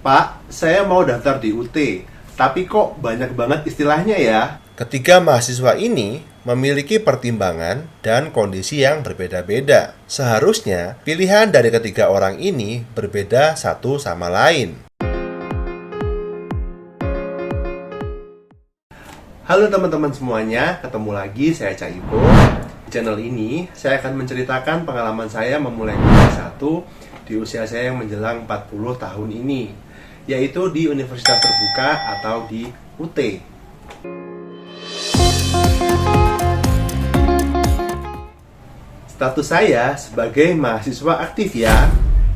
Pak, saya mau daftar di UT, tapi kok banyak banget istilahnya ya? Ketiga mahasiswa ini memiliki pertimbangan dan kondisi yang berbeda-beda. Seharusnya pilihan dari ketiga orang ini berbeda satu sama lain. Halo teman-teman semuanya, ketemu lagi saya Cak Ipo. Di channel ini, saya akan menceritakan pengalaman saya memulai kuliah 1 di usia saya yang menjelang 40 tahun ini, yaitu di Universitas Terbuka atau di UT. Status saya sebagai mahasiswa aktif ya,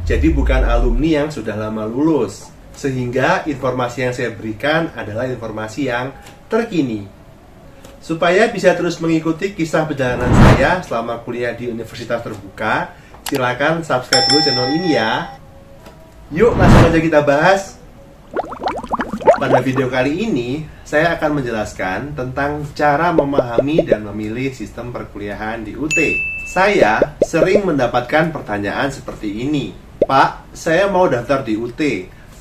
jadi bukan alumni yang sudah lama lulus, sehingga informasi yang saya berikan adalah informasi yang terkini. Supaya bisa terus mengikuti kisah perjalanan saya selama kuliah di Universitas Terbuka, silakan subscribe dulu channel ini ya. Yuk langsung aja kita bahas. Pada video kali ini, saya akan menjelaskan tentang cara memahami dan memilih sistem perkuliahan di UT. Saya sering mendapatkan pertanyaan seperti ini. Pak, saya mau daftar di UT,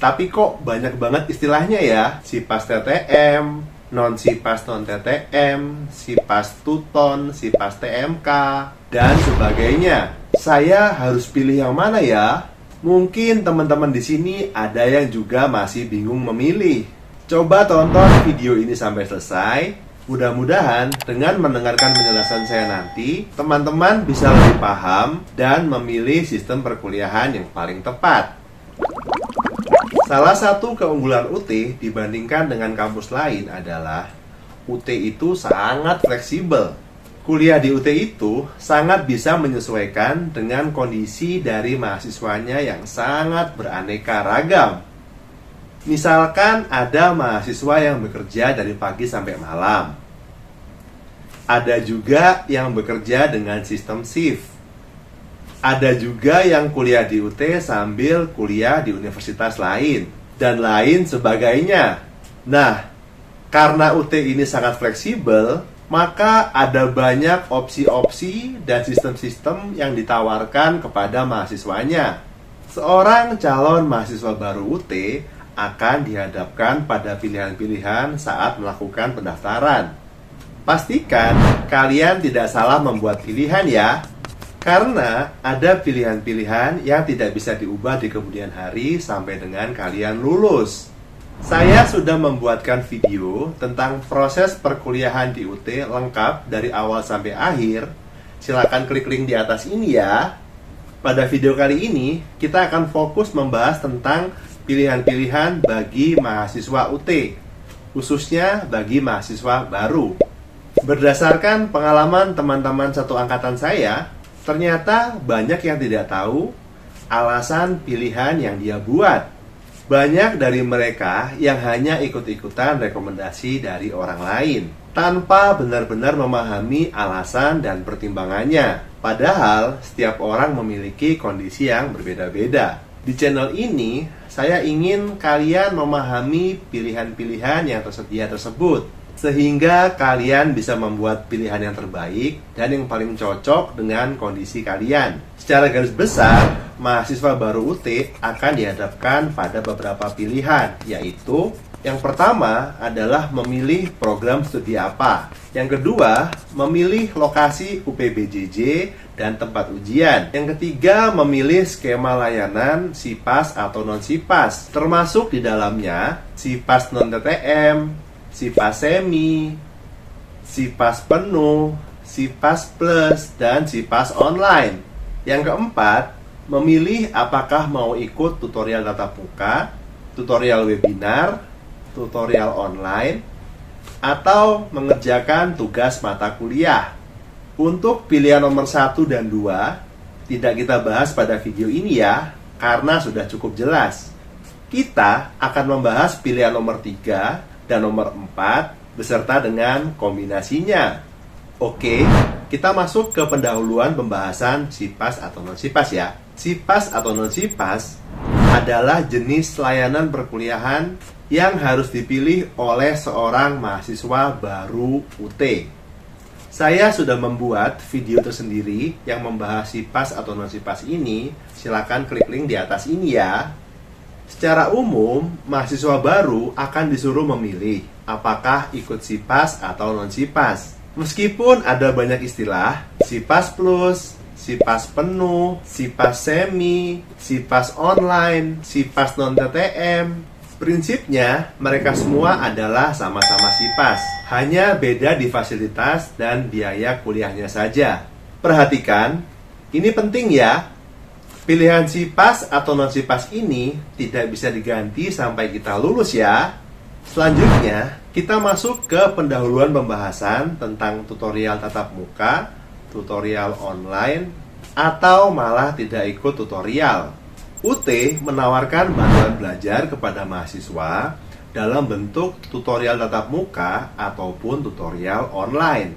tapi kok banyak banget istilahnya ya? SIPAS TTM, non-SIPAS non-TTM, SIPAS Tuton, SIPAS TMK, dan sebagainya. Saya harus pilih yang mana ya? Mungkin teman-teman di sini ada yang juga masih bingung memilih. Coba tonton video ini sampai selesai. Mudah-mudahan dengan mendengarkan penjelasan saya nanti, teman-teman bisa lebih paham dan memilih sistem perkuliahan yang paling tepat. Salah satu keunggulan UT dibandingkan dengan kampus lain adalah UT itu sangat fleksibel. Kuliah di UT itu sangat bisa menyesuaikan dengan kondisi dari mahasiswanya yang sangat beraneka ragam. Misalkan ada mahasiswa yang bekerja dari pagi sampai malam. Ada juga yang bekerja dengan sistem shift. Ada juga yang kuliah di UT sambil kuliah di universitas lain, dan lain sebagainya. Nah, karena UT ini sangat fleksibel, maka ada banyak opsi-opsi dan sistem-sistem yang ditawarkan kepada mahasiswanya. Seorang calon mahasiswa baru UT akan dihadapkan pada pilihan-pilihan saat melakukan pendaftaran. Pastikan kalian tidak salah membuat pilihan ya, karena ada pilihan-pilihan yang tidak bisa diubah di kemudian hari sampai dengan kalian lulus. Saya sudah membuatkan video tentang proses perkuliahan di UT lengkap dari awal sampai akhir. Silakan klik link di atas ini ya. Pada video kali ini, kita akan fokus membahas tentang pilihan-pilihan bagi mahasiswa UT, khususnya bagi mahasiswa baru. Berdasarkan pengalaman teman-teman satu angkatan saya, ternyata banyak yang tidak tahu alasan pilihan yang dia buat. Banyak dari mereka yang hanya ikut-ikutan rekomendasi dari orang lain, tanpa benar-benar memahami alasan dan pertimbangannya. Padahal, setiap orang memiliki kondisi yang berbeda-beda. Di channel ini, saya ingin kalian memahami pilihan-pilihan yang tersedia tersebut, sehingga kalian bisa membuat pilihan yang terbaik dan yang paling cocok dengan kondisi kalian. Secara garis besar, mahasiswa baru UT akan dihadapkan pada beberapa pilihan, yaitu yang pertama adalah memilih program studi apa. Yang kedua, memilih lokasi UPBJJ dan tempat ujian. Yang ketiga, memilih skema layanan SIPAS atau non-SIPAS, termasuk di dalamnya SIPAS non-TTM, SIPAS semi, SIPAS penuh, SIPAS plus, dan SIPAS online. Yang keempat, memilih apakah mau ikut tutorial tatap muka, tutorial webinar, tutorial online, atau mengerjakan tugas mata kuliah. Untuk pilihan nomor 1 dan 2, tidak kita bahas pada video ini ya, karena sudah cukup jelas. Kita akan membahas pilihan nomor 3 dan nomor 4 beserta dengan kombinasinya. Oke, kita masuk ke pendahuluan pembahasan SIPAS atau non-SIPAS ya. SIPAS atau non-SIPAS adalah jenis layanan perkuliahan yang harus dipilih oleh seorang mahasiswa baru UT. Saya sudah membuat video tersendiri yang membahas SIPAS atau non-SIPAS ini. Silakan klik link di atas ini ya. Secara umum, mahasiswa baru akan disuruh memilih apakah ikut SIPAS atau non-SIPAS. Meskipun ada banyak istilah, SIPAS plus, SIPAS penuh, SIPAS semi, SIPAS online, SIPAS non-TTM, prinsipnya mereka semua adalah sama-sama SIPAS. Hanya beda di fasilitas dan biaya kuliahnya saja. Perhatikan, ini penting ya. Pilihan SIPAS atau non-SIPAS ini tidak bisa diganti sampai kita lulus ya. Selanjutnya, kita masuk ke pendahuluan pembahasan tentang tutorial tatap muka, tutorial online, atau malah tidak ikut tutorial. UT menawarkan bantuan belajar kepada mahasiswa dalam bentuk tutorial tatap muka ataupun tutorial online.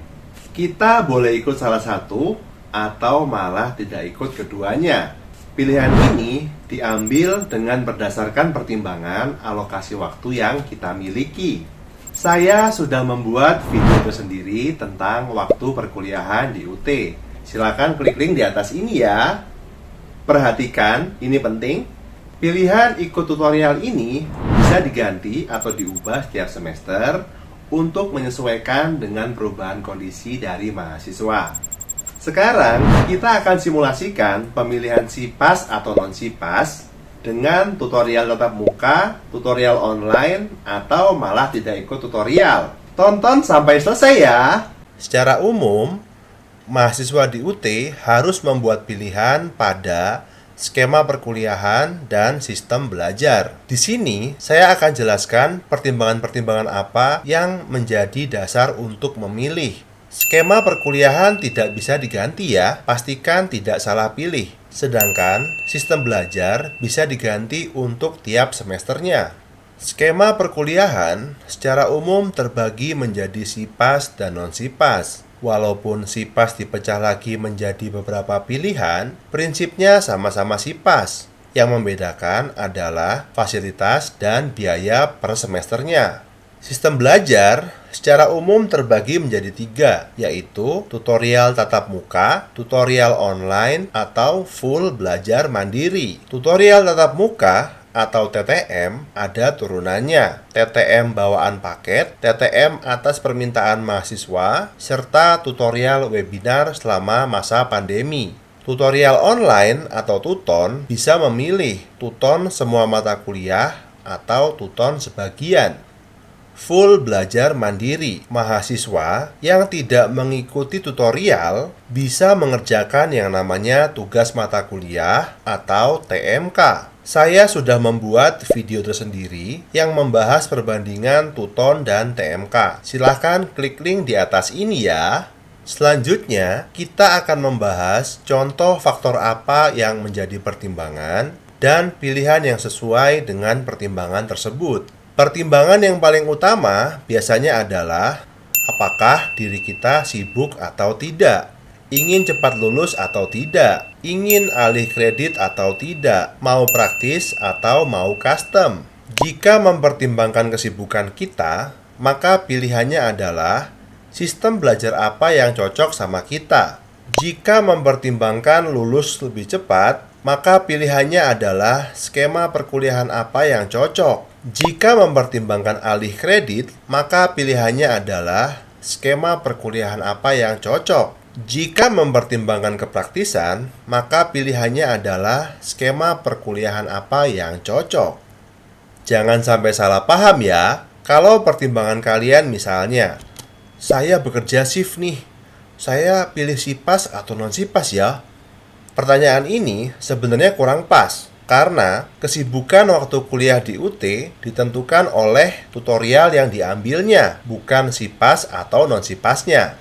Kita boleh ikut salah satu atau malah tidak ikut keduanya. Pilihan ini diambil dengan berdasarkan pertimbangan alokasi waktu yang kita miliki. Saya sudah membuat video tersendiri tentang waktu perkuliahan di UT. Silakan klik link di atas ini ya. Perhatikan, ini penting. Pilihan ikut tutorial ini bisa diganti atau diubah setiap semester untuk menyesuaikan dengan perubahan kondisi dari mahasiswa. Sekarang, kita akan simulasikan pemilihan SIPAS atau non-SIPAS dengan tutorial tatap muka, tutorial online, atau malah tidak ikut tutorial. Tonton sampai selesai ya! Secara umum, mahasiswa di UT harus membuat pilihan pada skema perkuliahan dan sistem belajar. Di sini, saya akan jelaskan pertimbangan-pertimbangan apa yang menjadi dasar untuk memilih. Skema perkuliahan tidak bisa diganti ya, pastikan tidak salah pilih. Sedangkan sistem belajar bisa diganti untuk tiap semesternya. Skema perkuliahan secara umum terbagi menjadi SIPAS dan non-SIPAS. Walaupun SIPAS dipecah lagi menjadi beberapa pilihan, prinsipnya sama-sama SIPAS. Yang membedakan adalah fasilitas dan biaya per semesternya. Sistem belajar secara umum terbagi menjadi 3, yaitu tutorial tatap muka, tutorial online, atau full belajar mandiri. Tutorial tatap muka atau TTM ada turunannya, TTM bawaan paket, TTM atas permintaan mahasiswa, serta tutorial webinar selama masa pandemi. Tutorial online atau Tuton bisa memilih Tuton semua mata kuliah atau Tuton sebagian. Full belajar mandiri, mahasiswa yang tidak mengikuti tutorial bisa mengerjakan yang namanya tugas mata kuliah atau TMK. Saya sudah membuat video tersendiri yang membahas perbandingan Tuton dan TMK. Silahkan klik link di atas ini ya. Selanjutnya, kita akan membahas contoh faktor apa yang menjadi pertimbangan dan pilihan yang sesuai dengan pertimbangan tersebut. Pertimbangan yang paling utama biasanya adalah apakah diri kita sibuk atau tidak, ingin cepat lulus atau tidak, ingin alih kredit atau tidak, mau praktis atau mau custom. Jika mempertimbangkan kesibukan kita, maka pilihannya adalah sistem belajar apa yang cocok sama kita. Jika mempertimbangkan lulus lebih cepat, maka pilihannya adalah skema perkuliahan apa yang cocok. Jika mempertimbangkan alih kredit, maka pilihannya adalah skema perkuliahan apa yang cocok. Jika mempertimbangkan kepraktisan, maka pilihannya adalah skema perkuliahan apa yang cocok. Jangan sampai salah paham ya. Kalau pertimbangan kalian misalnya, saya bekerja shift nih, saya pilih SIPAS atau non-SIPAS ya. Pertanyaan ini sebenarnya kurang pas. Karena kesibukan waktu kuliah di UT ditentukan oleh tutorial yang diambilnya, bukan SIPAS atau non-SIPASnya.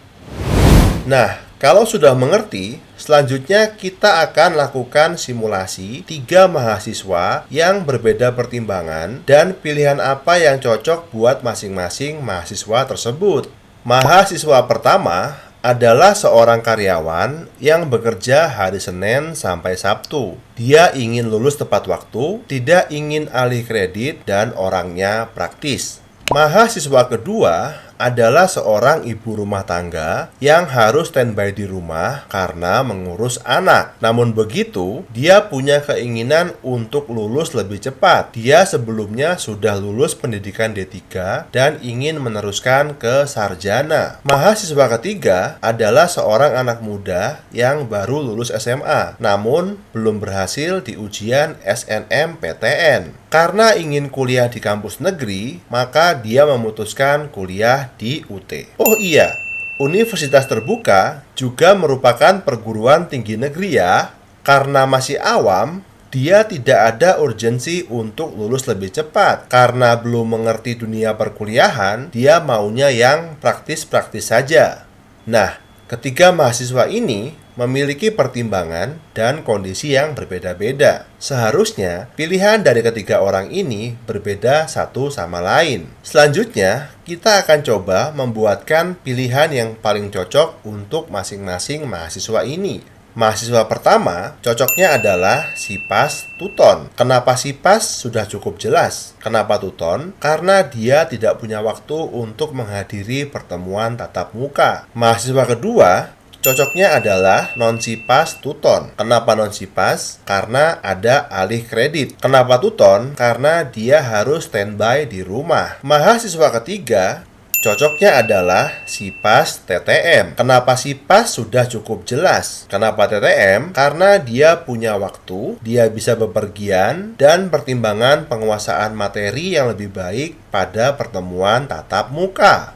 Nah, kalau sudah mengerti, selanjutnya kita akan lakukan simulasi 3 mahasiswa yang berbeda pertimbangan dan pilihan apa yang cocok buat masing-masing mahasiswa tersebut. Mahasiswa pertama adalah seorang karyawan yang bekerja hari Senin sampai Sabtu. Dia ingin lulus tepat waktu, tidak ingin alih kredit, dan orangnya praktis. Mahasiswa kedua adalah seorang ibu rumah tangga yang harus standby di rumah karena mengurus anak. Namun begitu, dia punya keinginan untuk lulus lebih cepat. Dia sebelumnya sudah lulus pendidikan D3 dan ingin meneruskan ke sarjana. Mahasiswa ketiga adalah seorang anak muda yang baru lulus SMA, namun belum berhasil di ujian SNMPTN. Karena ingin kuliah di kampus negeri, maka dia memutuskan kuliah di UT. Oh iya, Universitas Terbuka juga merupakan perguruan tinggi negeri ya. Karena masih awam, dia tidak ada urgensi untuk lulus lebih cepat. Karena belum mengerti dunia perkuliahan, dia maunya yang praktis-praktis saja. Nah, ketiga mahasiswa ini memiliki pertimbangan dan kondisi yang berbeda-beda. Seharusnya, pilihan dari ketiga orang ini berbeda satu sama lain. Selanjutnya, kita akan coba membuatkan pilihan yang paling cocok untuk masing-masing mahasiswa ini. Mahasiswa pertama, cocoknya adalah SIPAS Tuton. Kenapa SIPAS? Sudah cukup jelas. Kenapa Tuton? Karena dia tidak punya waktu untuk menghadiri pertemuan tatap muka. Mahasiswa kedua, cocoknya adalah non-SIPAS Tuton. Kenapa non-SIPAS? Karena ada alih kredit. Kenapa Tuton? Karena dia harus standby di rumah. Mahasiswa ketiga, cocoknya adalah SIPAS TTM. Kenapa SIPAS? Sudah cukup jelas. Kenapa TTM? Karena dia punya waktu, dia bisa bepergian, dan pertimbangan penguasaan materi yang lebih baik pada pertemuan tatap muka.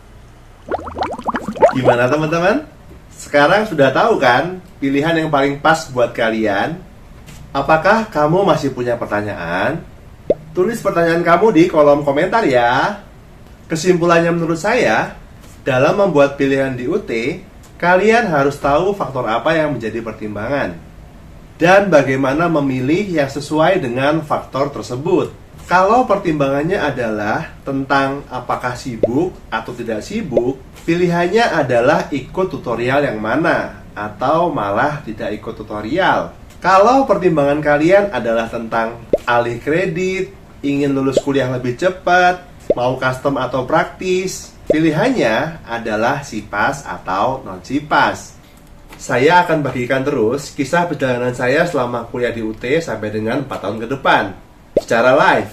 Gimana teman-teman? Sekarang sudah tahu kan pilihan yang paling pas buat kalian? Apakah kamu masih punya pertanyaan? Tulis pertanyaan kamu di kolom komentar ya. Kesimpulannya menurut saya, dalam membuat pilihan di UT, kalian harus tahu faktor apa yang menjadi pertimbangan dan bagaimana memilih yang sesuai dengan faktor tersebut. Kalau pertimbangannya adalah tentang apakah sibuk atau tidak sibuk, pilihannya adalah ikut tutorial yang mana atau malah tidak ikut tutorial. Kalau pertimbangan kalian adalah tentang alih kredit, ingin lulus kuliah lebih cepat, mau custom atau praktis, pilihannya adalah SIPAS atau non-SIPAS. Saya akan bagikan terus kisah perjalanan saya selama kuliah di UT sampai dengan 4 tahun ke depan secara live.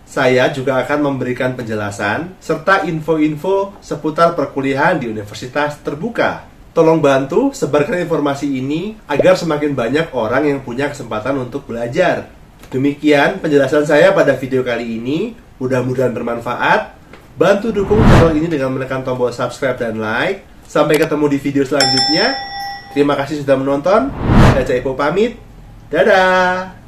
Saya juga akan memberikan penjelasan serta info-info seputar perkuliahan di Universitas Terbuka. Tolong bantu sebarkan informasi ini agar semakin banyak orang yang punya kesempatan untuk belajar. Demikian penjelasan saya pada video kali ini. Mudah-mudahan bermanfaat. Bantu dukung channel ini dengan menekan tombol subscribe dan like. Sampai ketemu di video selanjutnya. Terima kasih sudah menonton. Saya Caipo pamit. Dadah.